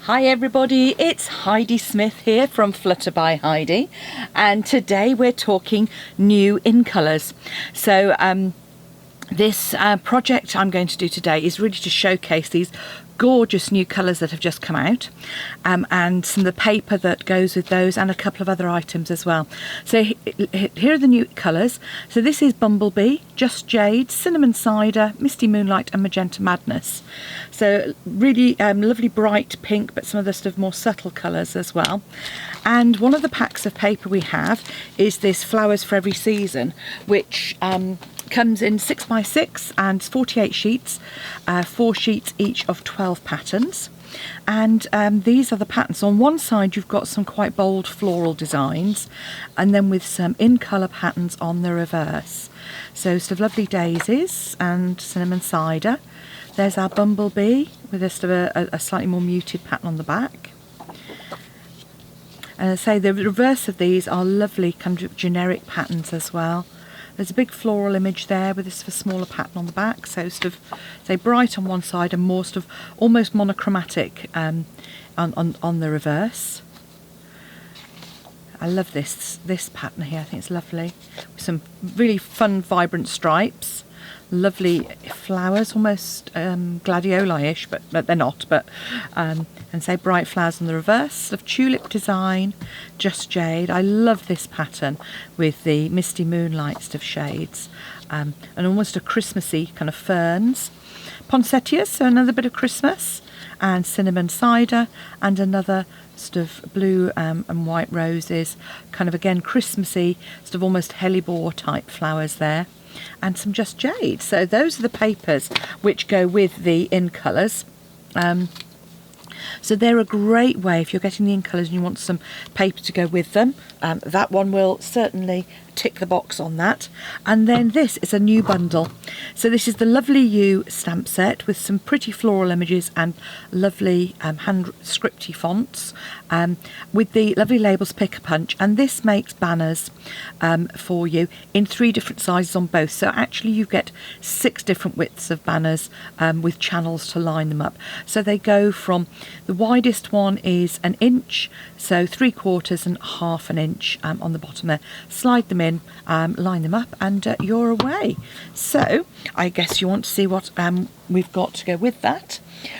Hi everybody, it's Heidi Smith here from Flutter by Heidi, and today we're talking new in colours. So this project I'm going to do today is really to showcase these gorgeous new colours that have just come out, and some of the paper that goes with those, and a couple of other items as well. So here are the new colours. So this is Bumblebee, Just Jade, Cinnamon Cider, Misty Moonlight and Magenta Madness. So really lovely bright pink, but some of the sort of more subtle colours as well. And one of the packs of paper we have is this Flowers for Every Season, which comes in 6x6 and 48 sheets, 4 sheets each of 12 patterns. And these are the patterns. On one side you've got some quite bold floral designs, and then with some in colour patterns on the reverse. So sort of lovely daisies and cinnamon cider. There's our Bumblebee with a sort of a slightly more muted pattern on the back. And as I say, the reverse of these are lovely kind of generic patterns as well. There's a big floral image there with this smaller pattern on the back, so sort of say bright on one side and more sort of almost monochromatic on the reverse. I love this pattern here. I think it's lovely, with some really fun vibrant stripes, lovely flowers, almost gladioli-ish, but they're not, but and say bright flowers on the reverse, sort of tulip design, Just Jade. I love this pattern with the Misty Moonlight stuff shades, and almost a Christmassy kind of ferns. Poinsettias, so another bit of Christmas, and Cinnamon Cider, and another sort of blue and white roses, kind of again Christmassy, sort of almost hellebore type flowers there, and some Just Jade. So those are the papers which go with the in colours. So they're a great way if you're getting the in colours and you want some paper to go with them. That one will certainly tick the box on that. And then this is a new bundle. So this is the Lovely You stamp set with some pretty floral images and lovely hand scripty fonts, with the lovely labels Pick a Punch. And this makes banners for you in 3 different sizes on both. So actually you get 6 different widths of banners with channels to line them up. So they go from, the widest one is 1 inch, so 3/4 and 1/2 inch on the bottom there. Slide them in, line them up, and you're away. So I guess you want to see what we've got to go with that.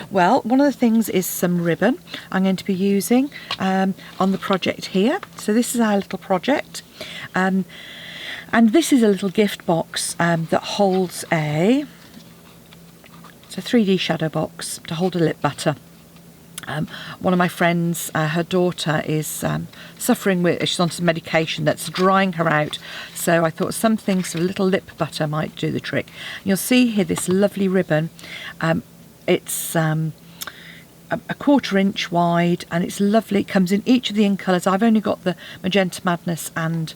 Well, one of the things is some ribbon I'm going to be using on the project here. So this is our little project, and this is a little gift box that holds it's a 3D shadow box to hold a lip butter. One of my friends, her daughter is suffering with, she's on some medication that's drying her out, so I thought something sort of little lip butter might do the trick. You'll see here this lovely ribbon. It's a 1/4 inch wide, and it's lovely. It comes in each of the in colours. I've only got the Magenta Madness and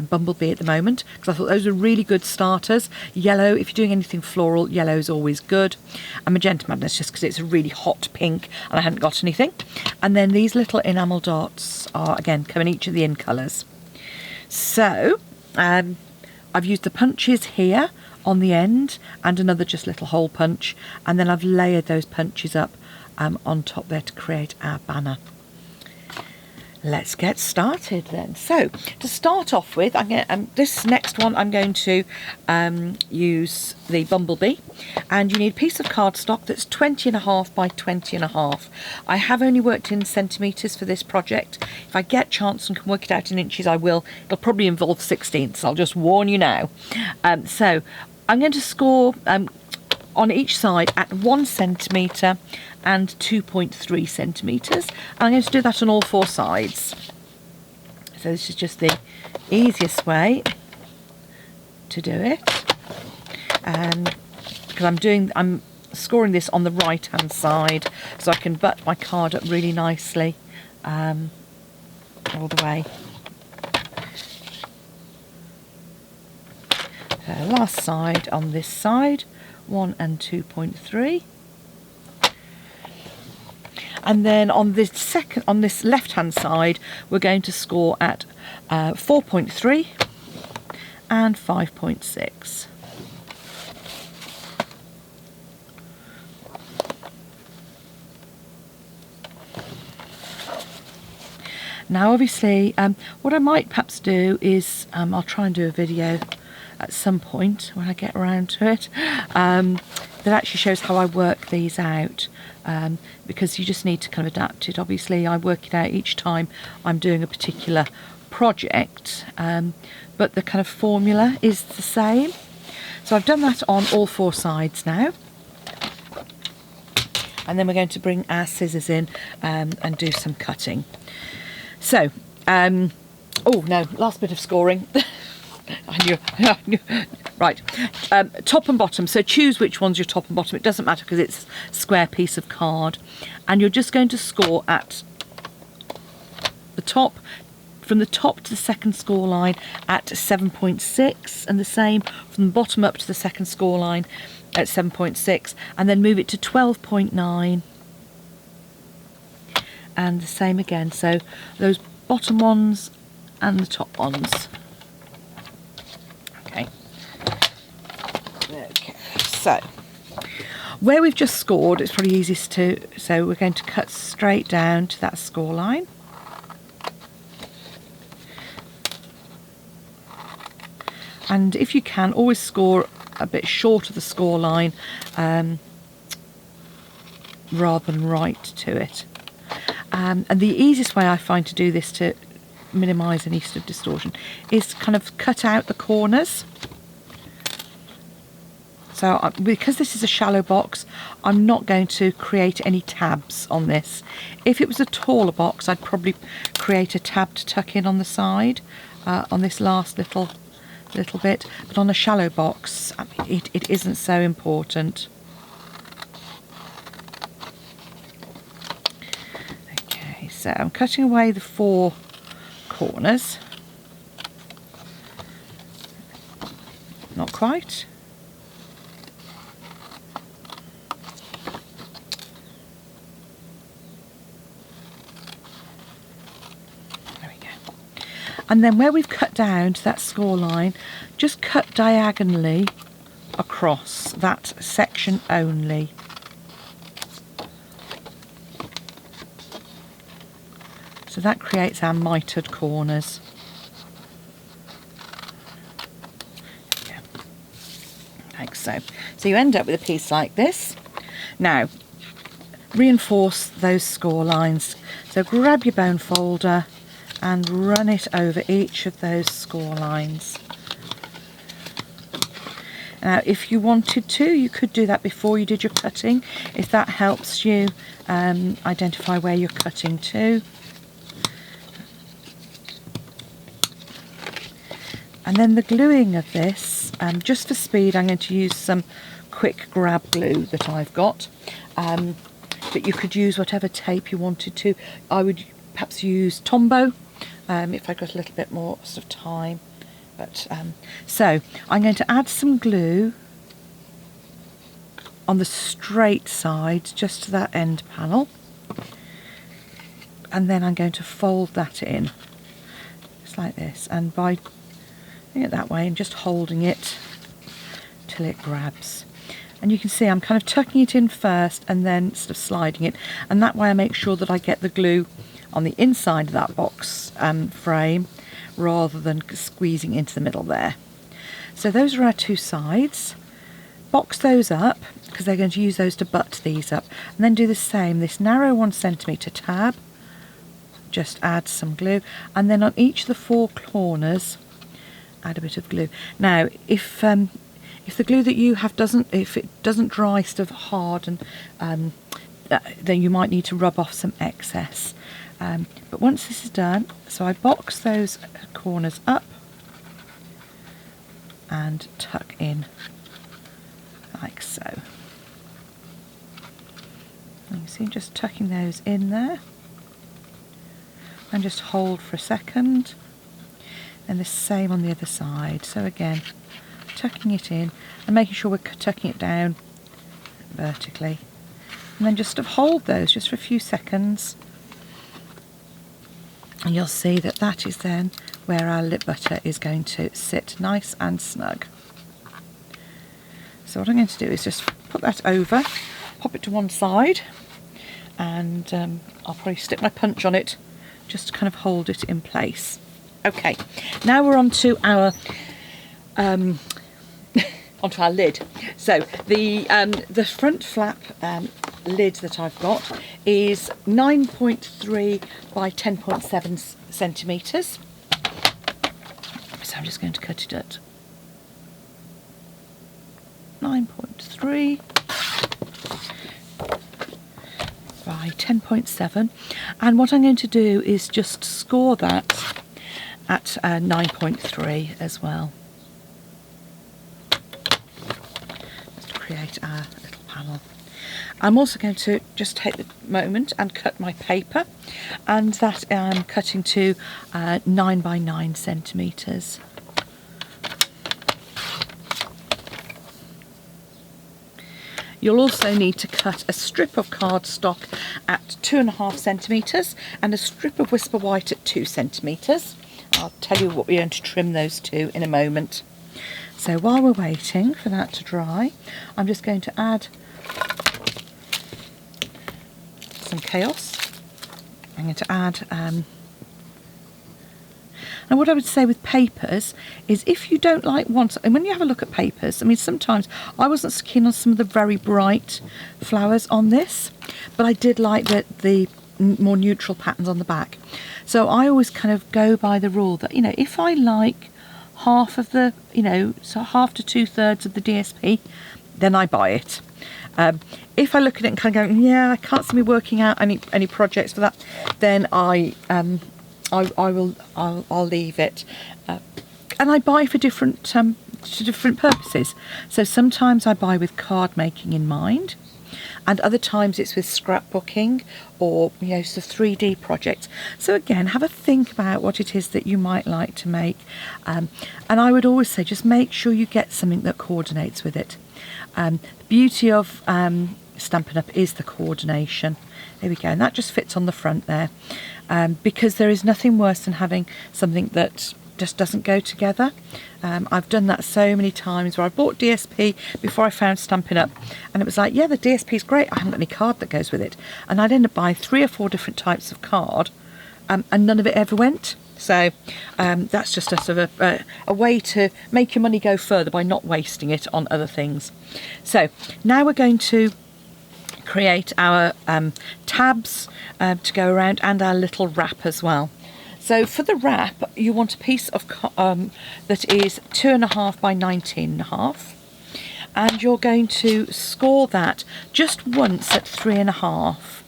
Bumblebee at the moment, because I thought those are really good starters. Yellow, if you're doing anything floral, yellow is always good. And Magenta Madness just because it's a really hot pink and I hadn't got anything. And then these little enamel dots are, again, come in each of the in colours. So I've used the punches here on the end and another just little hole punch, and then I've layered those punches up on top there to create our banner. Let's get started then. So to start off with, I'm going this next one I'm going to use the Bumblebee, and you need a piece of cardstock that's 20.5 by 20.5. I have only worked in centimetres for this project. If I get a chance and can work it out in inches, I will. It'll probably involve 16ths, I'll just warn you now. So I'm going to score on each side at 1 centimetre and 2.3 centimetres. I'm going to do that on all 4 sides. So this is just the easiest way to do it, because I'm scoring this on the right hand side, so I can butt my card up really nicely all the way. So last side on this side, 1 and 2.3, and then on this left hand side we're going to score at 4.3 and 5.6. Now obviously what I might perhaps do is I'll try and do a video at some point when I get around to it that actually shows how I work these out, because you just need to kind of adapt it. Obviously I work it out each time I'm doing a particular project, but the kind of formula is the same. So I've done that on all 4 sides now, and then we're going to bring our scissors in and do some cutting. So oh no, last bit of scoring. I knew. Right, top and bottom, so choose which one's your top and bottom. It doesn't matter because it's a square piece of card, and you're just going to score at the top, from the top to the second score line at 7.6, and the same from the bottom up to the second score line at 7.6, and then move it to 12.9, and the same again, so those bottom ones and the top ones. Okay, so where we've just scored, it's probably easiest to, so we're going to cut straight down to that score line. And if you can, always score a bit short of the score line rather than right to it. And the easiest way I find to do this to minimise any sort of distortion is kind of cut out the corners. So because this is a shallow box, I'm not going to create any tabs on this. If it was a taller box, I'd probably create a tab to tuck in on the side on this last little bit, but on a shallow box it isn't so important. Okay, so I'm cutting away the 4 corners. Not quite. And then where we've cut down to that score line, just cut diagonally across that section only. So that creates our mitered corners. Yeah. Like so. So you end up with a piece like this. Now, reinforce those score lines. So grab your bone folder and run it over each of those score lines. Now if you wanted to, you could do that before you did your cutting, if that helps you identify where you're cutting to. And then the gluing of this, just for speed, I'm going to use some quick grab glue that I've got, but you could use whatever tape you wanted to. I would perhaps use Tombow if I got a little bit more sort of time. But so I'm going to add some glue on the straight side just to that end panel, and then I'm going to fold that in just like this, and by doing it that way and just holding it till it grabs. And you can see I'm kind of tucking it in first and then sort of sliding it, and that way I make sure that I get the glue on the inside of that box frame rather than squeezing into the middle there. So those are our 2 sides. Box those up because they're going to use those to butt these up, and then do the same, this narrow 1 centimetre tab, just add some glue, and then on each of the 4 corners add a bit of glue. Now if the glue that you have doesn't dry sort of hard, and then you might need to rub off some excess. But once this is done, so I box those corners up and tuck in like so. And you see I'm just tucking those in there, and just hold for a second, and the same on the other side. So again, tucking it in and making sure we're tucking it down vertically, and then just sort of hold those just for a few seconds, and you'll see that that is then where our lip butter is going to sit nice and snug. So what I'm going to do is just put that over, pop it to one side, and I'll probably stick my punch on it just to kind of hold it in place. Okay, now we're on to our onto our lid. So the front flap lid that I've got is 9.3 by 10.7 centimetres. So I'm just going to cut it at 9.3 by 10.7, and what I'm going to do is just score that at 9.3 as well, just to create our little panel. I'm also going to just take the moment and cut my paper, and that I'm cutting to 9 by 9 centimetres. You'll also need to cut a strip of cardstock at 2.5 centimetres and a strip of Whisper White at 2 centimetres. I'll tell you what we're going to trim those to in a moment. So while we're waiting for that to dry, I'm just going to add some chaos. I'm going to add and what I would say with papers is, if you don't like one, and when you have a look at papers, I mean, sometimes I wasn't so keen on some of the very bright flowers on this, but I did like the more neutral patterns on the back. So I always kind of go by the rule that, you know, if I like half of the, you know, so half to 2/3 of the DSP, then I buy it. If I look at it and kind of go, yeah, I can't see me working out any projects for that, then I'll leave it. And I buy for different purposes. So sometimes I buy with card making in mind, and other times it's with scrapbooking or, you know, so 3D projects. So again, have a think about what it is that you might like to make, and I would always say just make sure you get something that coordinates with it. The beauty of Stampin' Up is the coordination. There we go, and that just fits on the front there, because there is nothing worse than having something that just doesn't go together. I've done that so many times where I bought DSP before I found Stampin' Up, and it was like, yeah, the DSP is great, I haven't got any card that goes with it, and I'd end up buying 3 or 4 different types of card, and none of it ever went. So that's just a sort of a way to make your money go further by not wasting it on other things. So now we're going to create our tabs to go around, and our little wrap as well. So for the wrap, you want a piece of that is 2.5 by 19.5, and you're going to score that just once at 3.5.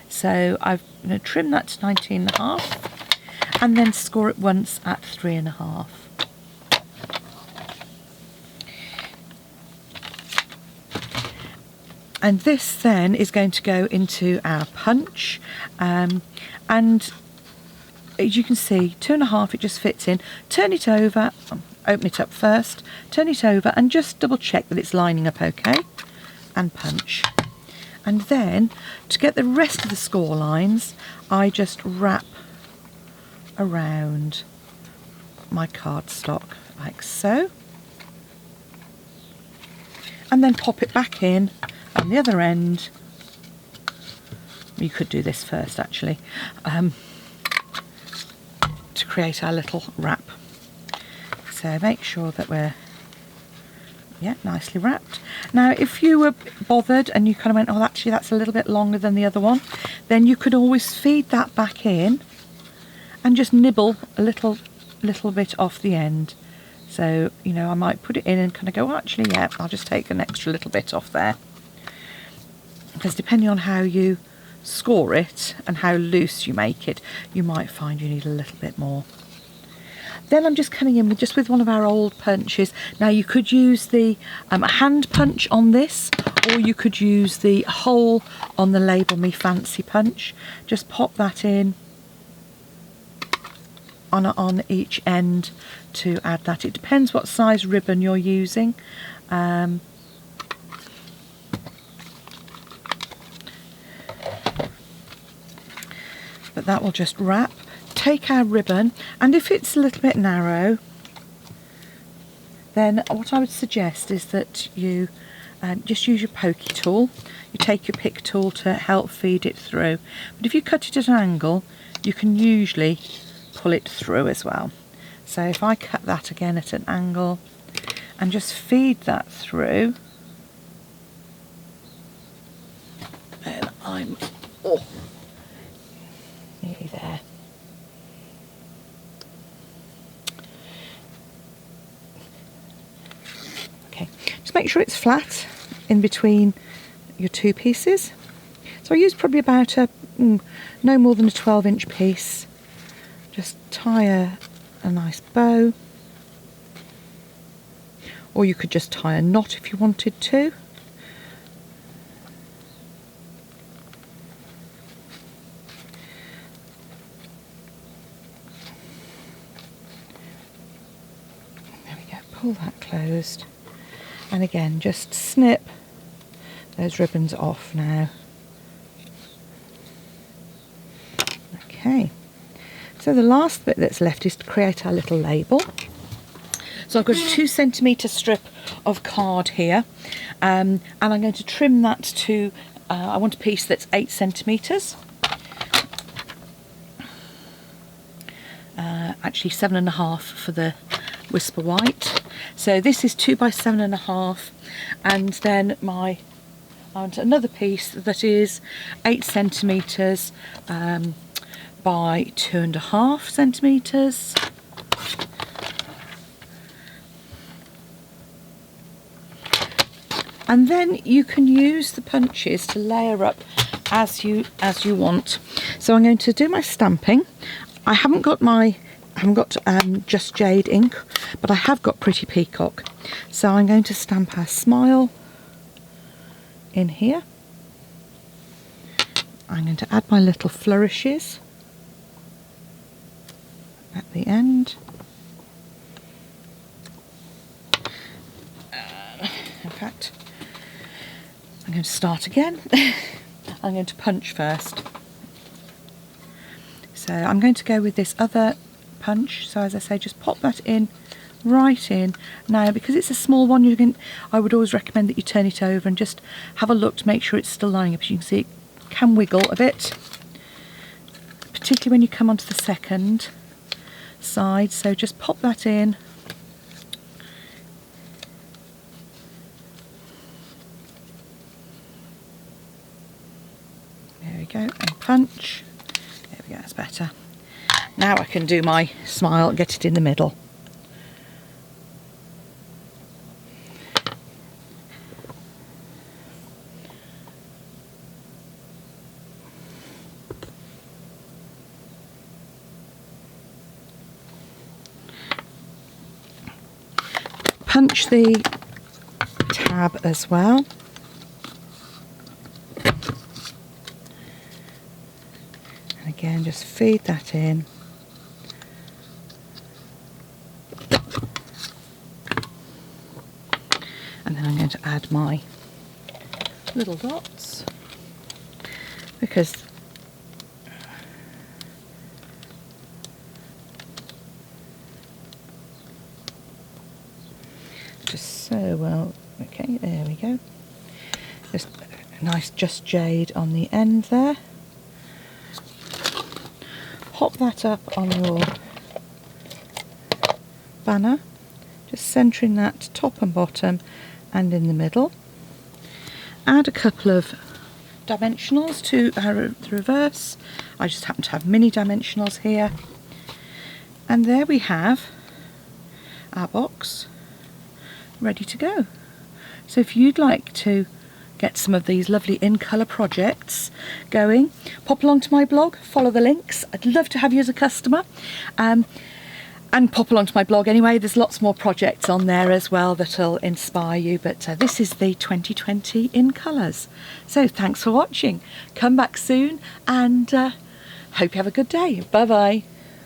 So I'm going to trim that to 19.5 and then score it once at 3.5. And this then is going to go into our punch, and as you can see, 2.5, it just fits in. Turn it over, open it up first, turn it over and just double check that it's lining up okay, and punch. And then to get the rest of the score lines, I just wrap around my cardstock like so, and then pop it back in on the other end. You could do this first actually, to create our little wrap. So make sure that we're nicely wrapped. Now if you were bothered and you kind of went, oh actually that's a little bit longer than the other one, then you could always feed that back in and just nibble a little bit off the end. So, you know, I might put it in and kind of go, oh, actually yeah, I'll just take an extra little bit off there, because depending on how you score it and how loose you make it, you might find you need a little bit more. Then I'm just coming in with one of our old punches. Now you could use the hand punch on this, or you could use the hole on the Label Me Fancy punch. Just pop that in on each end to add that. It depends what size ribbon you're using. But that will just wrap. Take our ribbon, and if it's a little bit narrow, then what I would suggest is that you just use your pokey tool. You take your pick tool to help feed it through, but if you cut it at an angle you can usually pull it through as well. So if I cut that again at an angle and just feed that through, then I'm nearly there. Okay, just make sure it's flat in between your two pieces. So I use probably about no more than a 12-inch piece. Just tie a nice bow, or you could just tie a knot if you wanted to. There we go, pull that closed, and again just snip those ribbons off now. Okay, so the last bit that's left is to create our little label. So I've got a 2 centimetre strip of card here, and I'm going to trim that to, I want a piece that's 8 centimetres. Actually 7.5 for the Whisper White. So this is 2 by 7.5, and then I want another piece that is 8 centimetres by 2.5 centimetres. And then you can use the punches to layer up as you want. So I'm going to do my stamping. I haven't got Just Jade ink, but I have got Pretty Peacock. So I'm going to stamp our smile in here. I'm going to add my little flourishes at the end. In fact, I'm going to start again. I'm going to punch first. So I'm going to go with this other punch. So as I say, just pop that in, right in. Now, because it's a small one, I would always recommend that you turn it over and just have a look to make sure it's still lining up. As you can see, it can wiggle a bit, particularly when you come onto the second side. So just pop that in. There we go, and punch. There we go, that's better. Now I can do my smile and get it in the middle. Punch the tab as well. And again, just feed that in. And then I'm going to add my little dots, because just so well. Okay, there we go. Just a nice Just Jade on the end there. Pop that up on your banner, just centering that top and bottom and in the middle. Add a couple of dimensionals to the reverse. I just happen to have mini dimensionals here. And there we have our box ready to go. So if you'd like to get some of these lovely in colour projects going, pop along to my blog, follow the links. I'd love to have you as a customer. And pop along to my blog anyway. There's lots more projects on there as well that'll inspire you, but this is the 2020 in colours. So thanks for watching. Come back soon, and hope you have a good day. Bye bye.